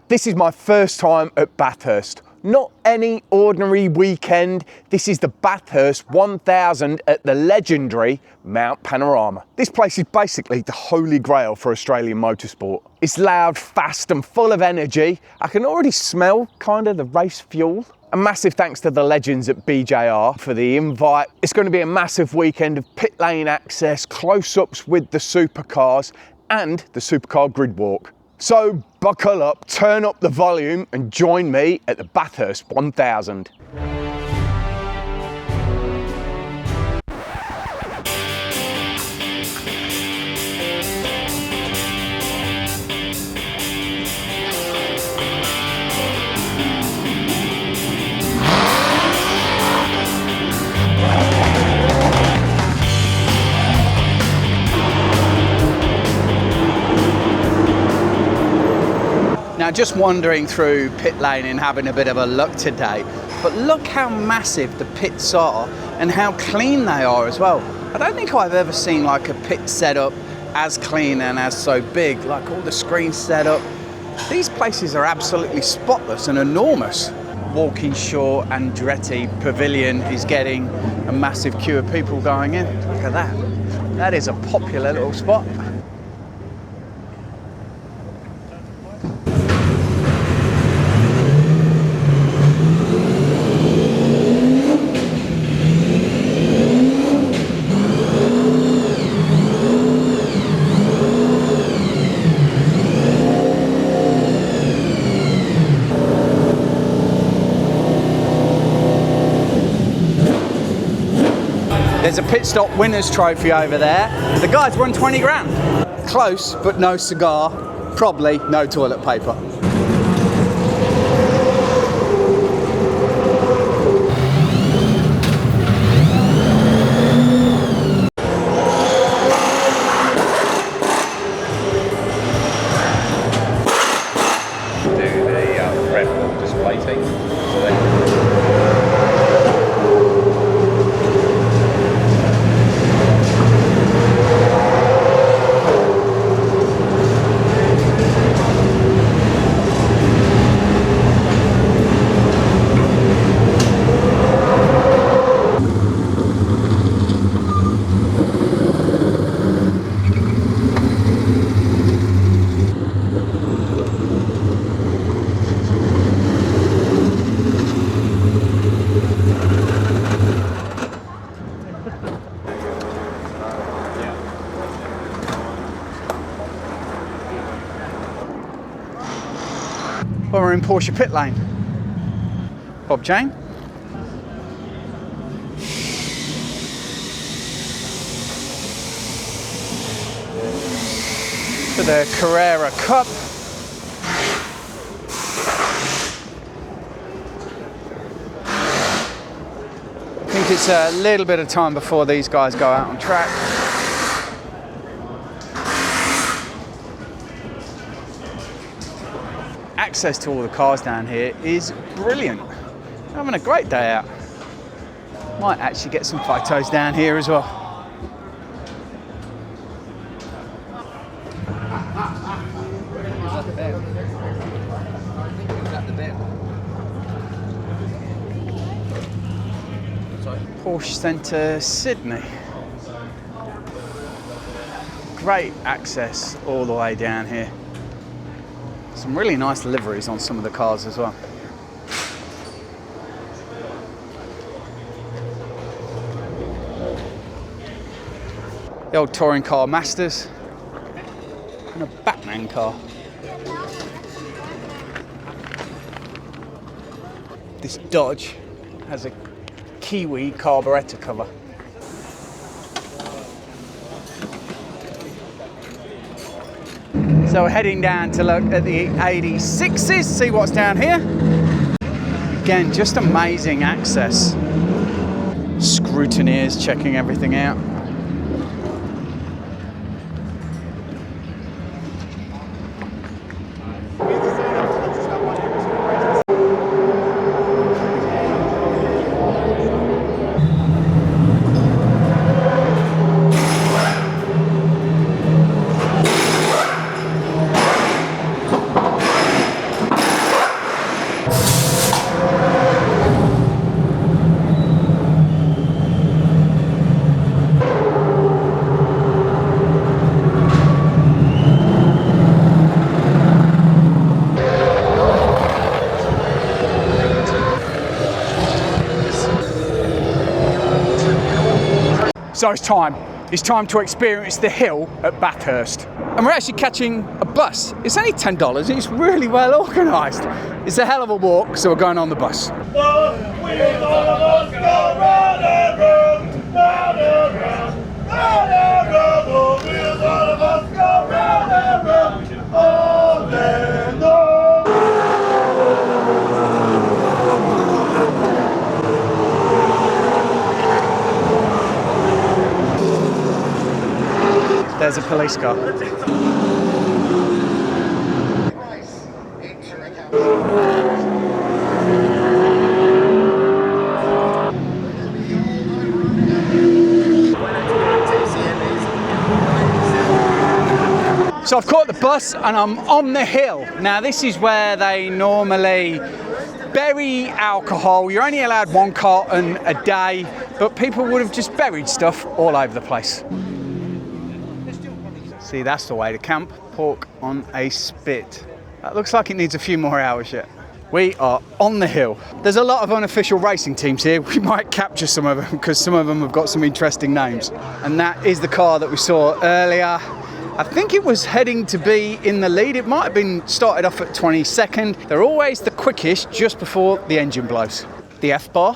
This is my first time at Bathurst. Not any ordinary weekend. This is the Bathurst 1000 at the legendary Mount Panorama. This place is basically the holy grail for Australian motorsport. It's loud, fast and full of energy. I can already smell kind of the race fuel. A massive thanks to the legends at BJR for the invite. It's going to be a massive weekend of pit lane access, close-ups with the supercars and the supercar grid walk. So buckle up, turn up the volume and join me at the Bathurst 1000. Now, just wandering through pit lane and having a bit of a look today, but look how massive the pits are and how clean they are as well. I don't think I've ever seen like a pit setup as clean and as so big, like all the screens set up. These places are absolutely spotless and enormous. Walkinshaw Andretti Pavilion is getting a massive queue of people going in. Look at that. That is a popular little spot. There's a pit stop winners trophy over there. The guys won 20 grand. Close, but no cigar. Probably no toilet paper. Do the Red Bull display team. Well, we're in Porsche pit lane. Bob Jane. For the Carrera Cup. I think it's a little bit of time before these guys go out on track. Access to all the cars down here is brilliant. I'm having a great day out. Might actually get some photos down here as well. Porsche Centre, Sydney. Great access all the way down here. Some really nice liveries on some of the cars as well. The old touring car Masters and a Batman car. This Dodge has a Kiwi carburettor cover. So we're heading down to look at the 86s, see what's down here. Again, just amazing access. Scrutineers checking everything out. So it's time. It's time to experience the hill at Bathurst. And we're actually catching a bus. It's only $10. It's really well organised. It's a hell of a walk, so we're going on the bus. There's a police car. So I've caught the bus and I'm on the hill. Now this is where they normally bury alcohol. You're only allowed 1 carton a day, but people would have just buried stuff all over the place. See, that's the way to camp. Pork on a spit. That looks like it needs a few more hours yet. We are on the hill. There's a lot of unofficial racing teams here. We might capture some of them because some of them have got some interesting names. And that is the car that we saw earlier. I think it was heading to be in the lead. It might have been started off at 22nd. They're always the quickest just before the engine blows. The F-bar.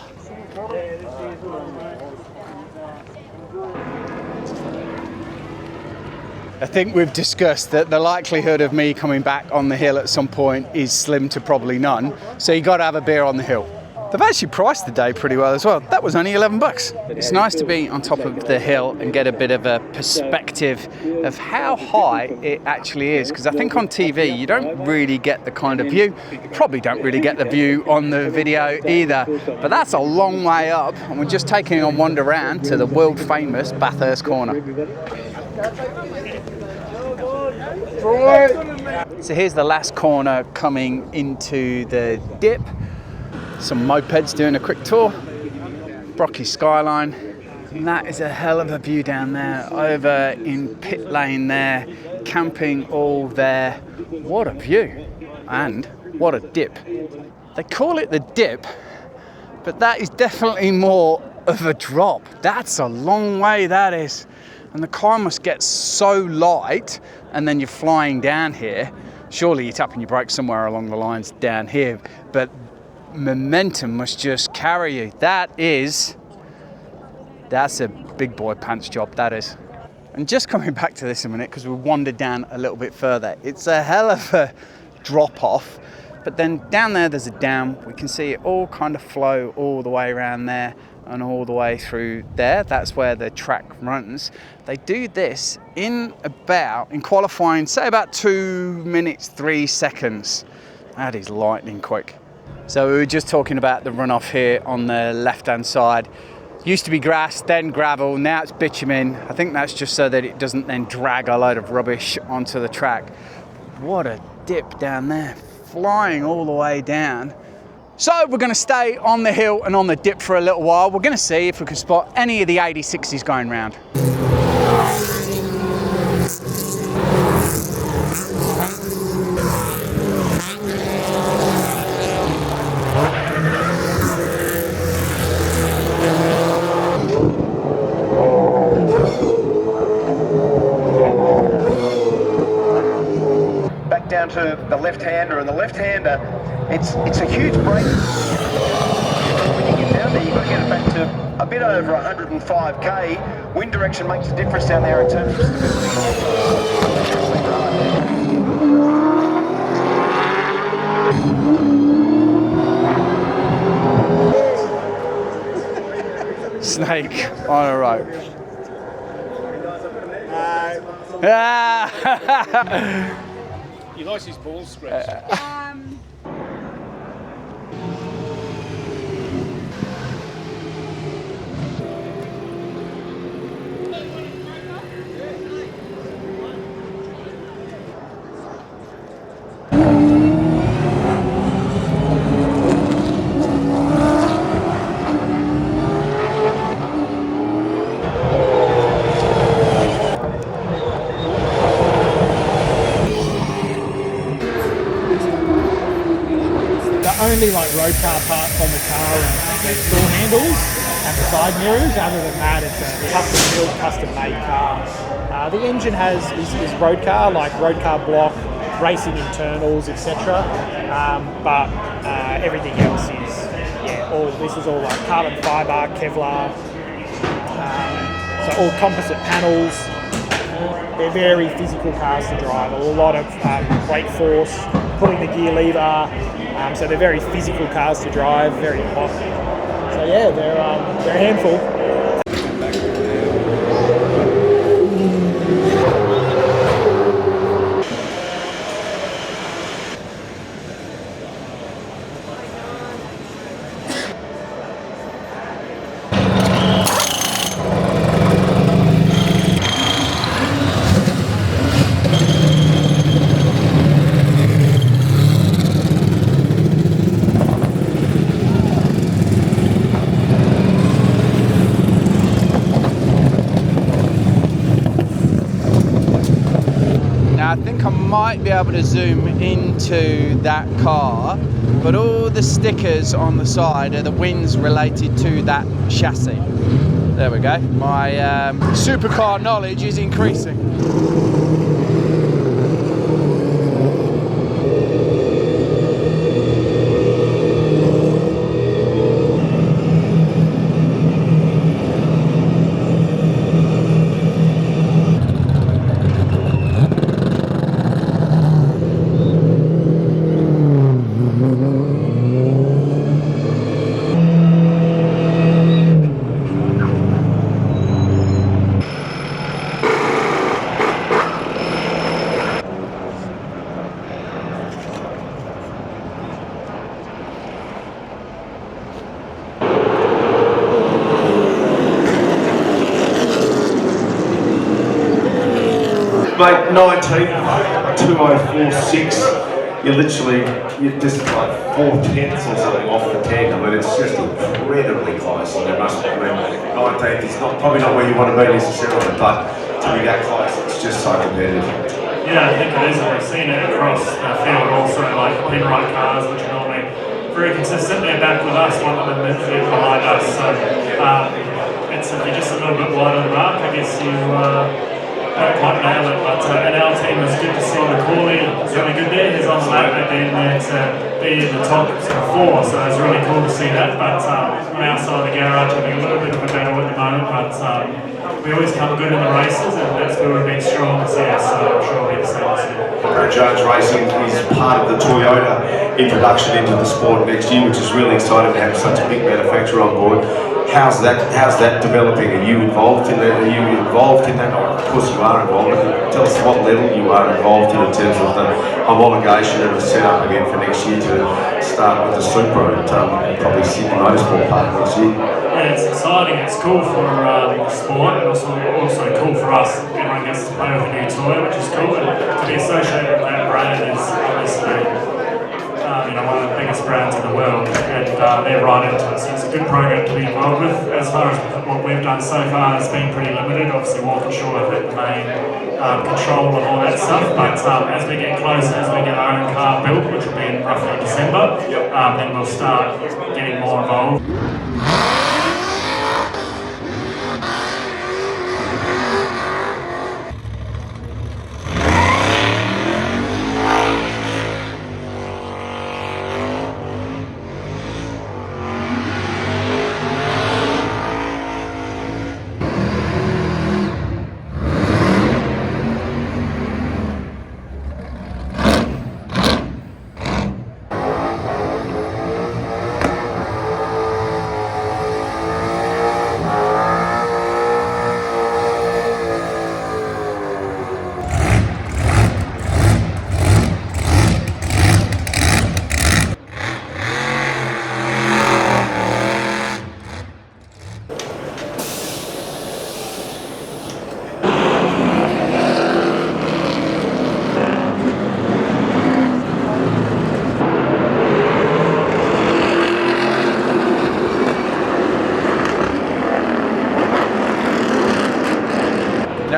I think we've discussed that the likelihood of me coming back on the hill at some point is slim to probably none. So you got to have a beer on the hill. They've actually priced the day pretty well as well. That was only $11. It's nice to be on top of the hill and get a bit of a perspective of how high it actually is. Because I think on TV, you don't really get the kind of view. You probably don't really get the view on the video either. But that's a long way up. And we're just taking a wander around to the world famous Bathurst corner. So here's the last corner coming into the dip. Some mopeds doing a quick tour. Brocky skyline. And that is a hell of a view down there. Over in pit lane there. Camping all there. What a view. And what a dip. They call it the dip, but that is definitely more of a drop. That's a long way, that is. And the car must get so light, and then you're flying down here. Surely you're tapping your brakes somewhere along the lines down here, but momentum must just carry you. That's a big boy pants job, that is. And just coming back to this a minute, because we wandered down a little bit further, it's a hell of a drop off, but then down there there's a dam. We can see it all kind of flow all the way around there and all the way through there. That's where the track runs. They do this in qualifying, say about 2 minutes, 3 seconds. That is lightning quick. So we were just talking about the runoff here on the left-hand side. Used to be grass, then gravel, now it's bitumen. I think that's just so that it doesn't then drag a load of rubbish onto the track. What a dip down there, flying all the way down. So we're going to stay on the hill and on the dip for a little while. We're going to see if we can spot any of the 8060s going round. Back down to the left-hander, and the left-hander, it's a huge break. When you get down there, you've got to get it back to a bit over 105k. Wind direction makes a difference down there in terms of stability. Snake on a rope. He likes his balls scratched. Only like road car parts on the car are the door handles and the side mirrors. Other than that, it's a custom-built, custom-made car. The engine is road car, like road car block, racing internals, etc. But everything else is, this is all like carbon fibre, Kevlar, so all composite panels. They're very physical cars to drive. A lot of brake force, pulling the gear lever. So they're very physical cars to drive, very hot. So yeah, they're a handful. I think I might be able to zoom into that car, but all the stickers on the side are the wins related to that chassis. There we go. My supercar knowledge is increasing. Mate, 19th, 2046, you're just like 4/10 or something off the 10. I mean, it's just incredibly close. And there must be, 19th is probably not where you want to be necessarily, but to be that close, it's just so competitive. Yeah, I think it is, and we've seen it across the field also, like Penrite cars, which are normally very consistent. They're back with us, one of them is behind us. So it's if you're just a little bit wide of the mark, I guess you don't quite nail it. But in our team, it's good to see the Coulthard. It's really good there. He's on the lap at the end there to be in the top four, so it's really cool to see that. But on our side of the garage, having a little bit of a battle at the moment, but we always come good in the races, and that's where we've been strong this year, so I'm sure we'll be the same this year. Brad Jones Racing is part of the Toyota introduction into the sport next year, which is really exciting to have such a big manufacturer on board. How's that developing? Are you involved in that? Of course you are involved. Tell us what level you are involved in terms of the homologation and the setup again for next year to start with the Super and probably Sydney Motorsport part next year. Yeah, it's exciting. It's cool for the sport, and also cool for us. Everyone gets to play with a new toy, which is cool. And to be associated with that brand is obviously one of the biggest brands in the world, and they're right into it. So it's a good program to be involved with. As far as what we've done so far has been pretty limited. Obviously, Walkinshaw have the main control of all that stuff. But as we get closer, as we get our own car built, which will be in roughly December, then we'll start getting more involved.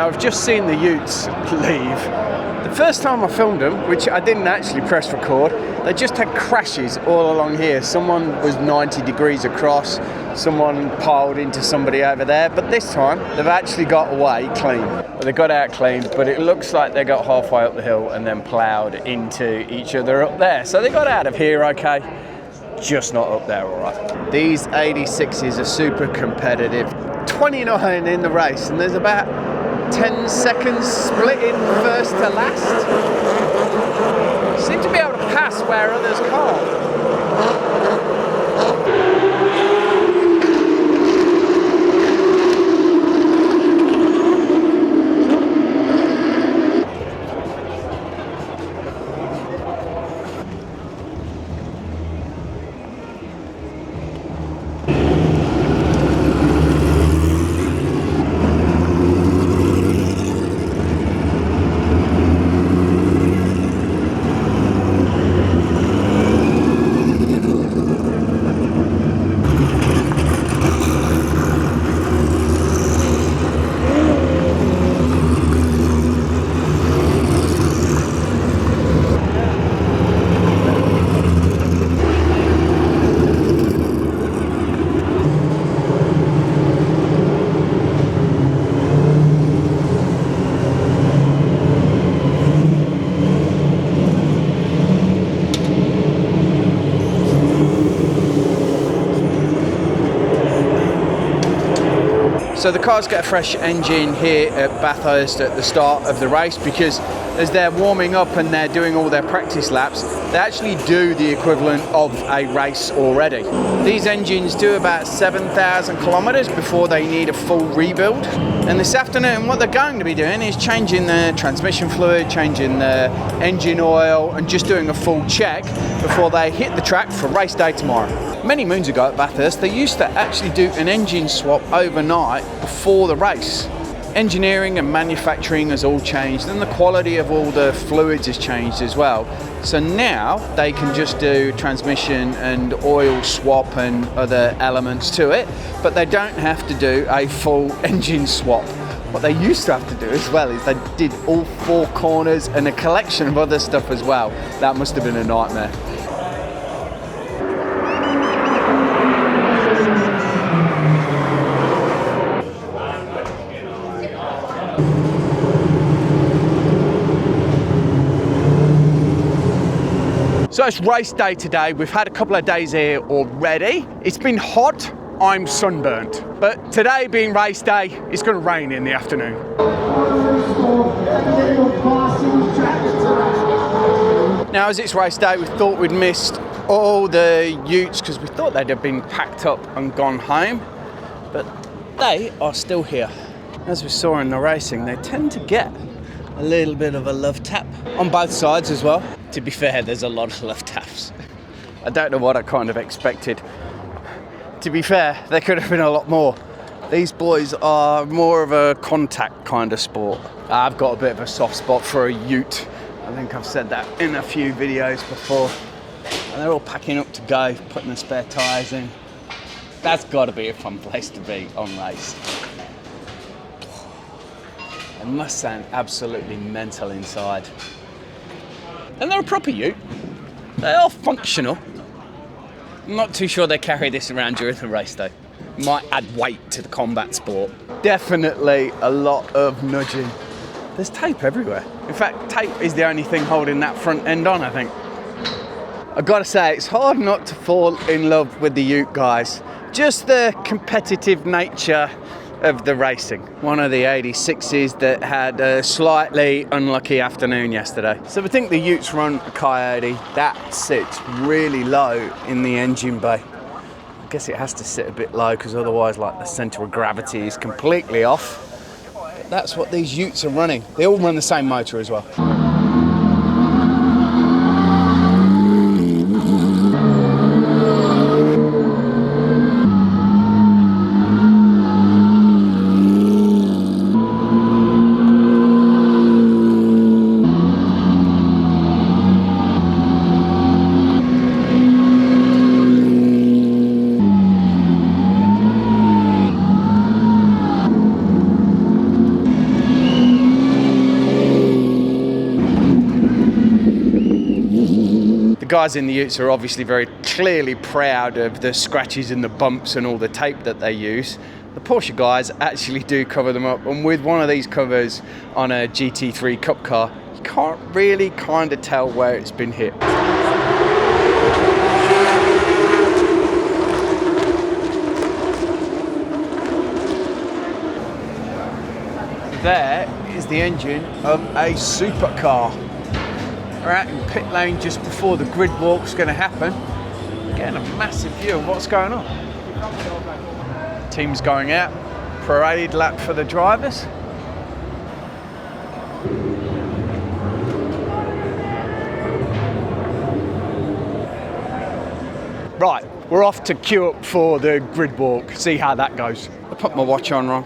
Now I've just seen the Utes leave. The first time I filmed them, which I didn't actually press record, they just had crashes all along here. Someone was 90 degrees across, someone piled into somebody over there, but this time they've actually got away clean. Well, they got out clean, but it looks like they got halfway up the hill and then ploughed into each other up there. So they got out of here okay, just not up there all right. These 86s are super competitive. 29 in the race, and there's about 10 seconds splitting first to last. Seem to be able to pass where others can't. So the cars get a fresh engine here at Bathurst at the start of the race, because as they're warming up and they're doing all their practice laps, they actually do the equivalent of a race already. These engines do about 7,000 kilometers before they need a full rebuild. And this afternoon what they're going to be doing is changing the transmission fluid, changing the engine oil, and just doing a full check before they hit the track for race day tomorrow. Many moons ago at Bathurst, they used to actually do an engine swap overnight before the race. Engineering and manufacturing has all changed, and the quality of all the fluids has changed as well. So now they can just do transmission and oil swap and other elements to it, but they don't have to do a full engine swap. What they used to have to do as well is they did all four corners and a collection of other stuff as well. That must have been a nightmare. So it's race day today. We've had a couple of days here already. It's been hot, I'm sunburnt. But today being race day, it's going to rain in the afternoon. Now as it's race day, we thought we'd missed all the Utes because we thought they'd have been packed up and gone home. But they are still here. As we saw in the racing, they tend to get a little bit of a love tap on both sides as well. To be fair, there's a lot of love taps. I don't know what I kind of expected. To be fair, there could have been a lot more. These boys are more of a contact kind of sport. I've got a bit of a soft spot for a Ute. I think I've said that in a few videos before. And they're all packing up to go, putting the spare tyres in. That's got to be a fun place to be on race. It must sound absolutely mental inside. And they're a proper Ute. They are functional. I'm not too sure they carry this around during the race though. Might add weight to the combat sport. Definitely a lot of nudging. There's tape everywhere. In fact, tape is the only thing holding that front end on, I think. I've got to say, it's hard not to fall in love with the Ute guys. Just the competitive nature of the racing. One of the 86s that had a slightly unlucky afternoon yesterday. So we think the Utes run a Coyote. That sits really low in the engine bay. I guess it has to sit a bit low because otherwise like the centre of gravity is completely off. But that's what these Utes are running. They all run the same motor as well. guys in the Utes are obviously very clearly proud of the scratches and the bumps and all the tape that they use. The Porsche guys actually do cover them up, and with one of these covers on a GT3 Cup car, you can't really kind of tell where it's been hit. There is the engine of a supercar. We're out in pit lane just before the grid walk's going to happen. Getting a massive view of what's going on. Team's going out. Parade lap for the drivers. Right, we're off to queue up for the grid walk. See how that goes. I put my watch on wrong.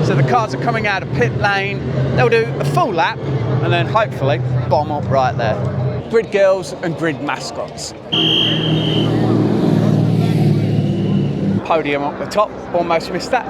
So the cars are coming out of pit lane. They'll do a full lap and then hopefully bomb up right there. Grid girls and grid mascots. Podium up the top, almost missed that.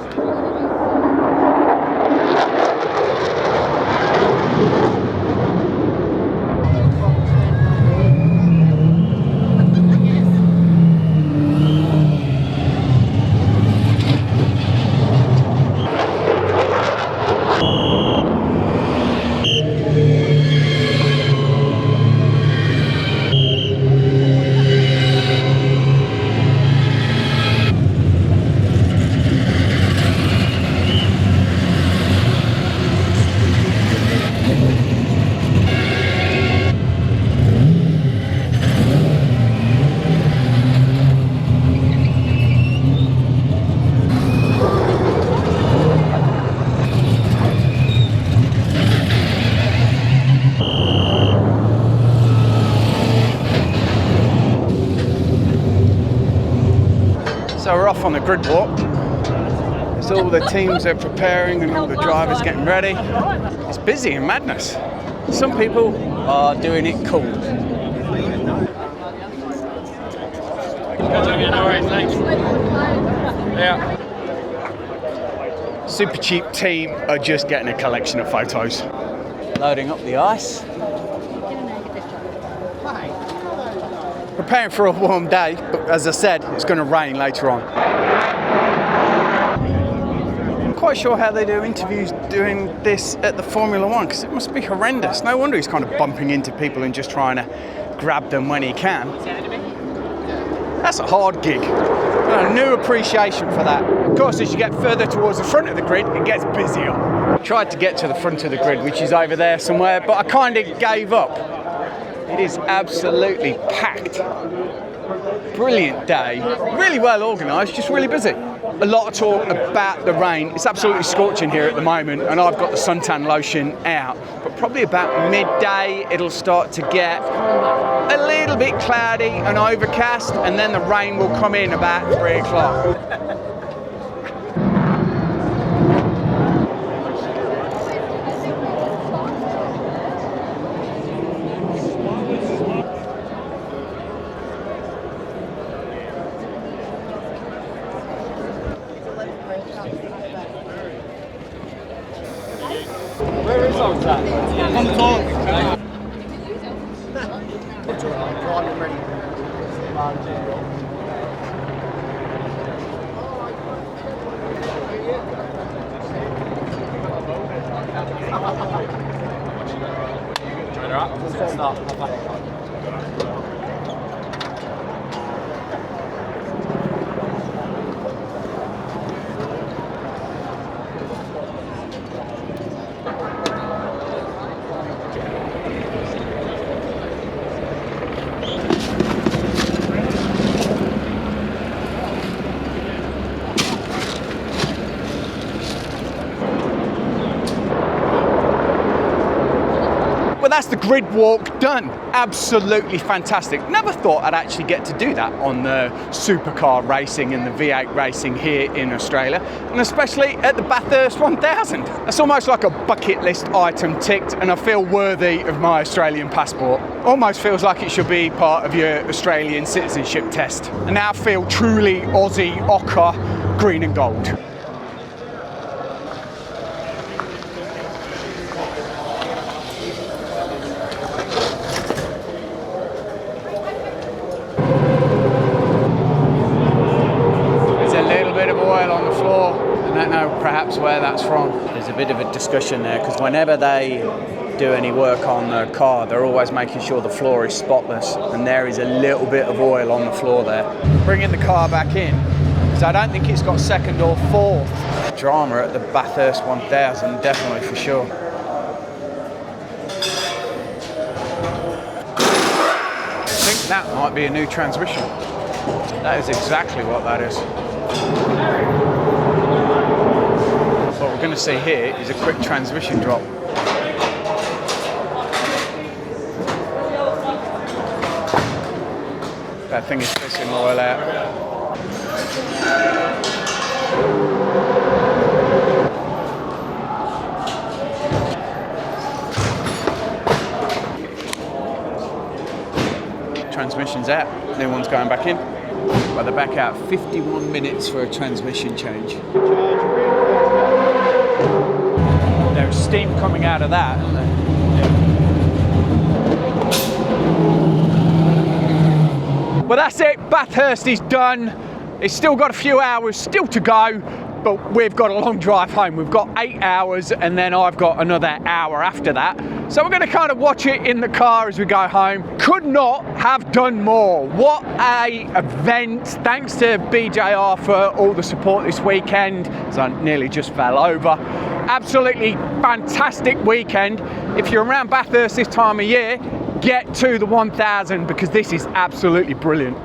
So we're off on the grid walk. As all the teams are preparing and all the drivers getting ready. It's busy and madness. Some people are doing it cool. Super Cheap team are just getting a collection of photos. Loading up the ice. Preparing for a warm day, but as I said, it's going to rain later on. I'm quite sure how they do interviews doing this at the Formula One, because it must be horrendous. No wonder he's kind of bumping into people and just trying to grab them when he can. That's a hard gig. A new appreciation for that. Of course, as you get further towards the front of the grid, it gets busier. I tried to get to the front of the grid, which is over there somewhere, but I kind of gave up. It is absolutely packed. Brilliant day. Really well organised, just really busy. A lot of talk about the rain. It's absolutely scorching here at the moment, and I've got the suntan lotion out. But probably about midday, it'll start to get a little bit cloudy and overcast, and then the rain will come in about 3 o'clock. That's the grid walk done. Absolutely fantastic. Never thought I'd actually get to do that on the supercar racing and the V8 racing here in Australia, and especially at the Bathurst 1000. That's almost like a bucket list item ticked, and I feel worthy of my Australian passport. Almost feels like it should be part of your Australian citizenship test. And now I feel truly Aussie ochre, green and gold. floor. I don't know perhaps where that's from. There's a bit of a discussion there because whenever they do any work on the car, they're always making sure the floor is spotless, and there is a little bit of oil on the floor there. Bringing the car back in, because I don't think it's got second or fourth. Drama at the Bathurst 1000, definitely for sure. I think that might be a new transmission. That is exactly what that is. What we're going to see here is a quick transmission drop. That thing is pissing oil out. Transmission's out, new one's going back in. But they're back out 51 minutes for a transmission change. There's steam coming out of that, isn't there? Well, that's it. Bathurst is done. It's still got a few hours still to go, but we've got a long drive home. We've got 8 hours, and then I've got another hour after that. So we're going to kind of watch it in the car as we go home. Could not have done more. What a event. Thanks to BJR for all the support this weekend. So I nearly just fell over. Absolutely fantastic weekend. If you're around Bathurst this time of year, get to the 1000 because this is absolutely brilliant.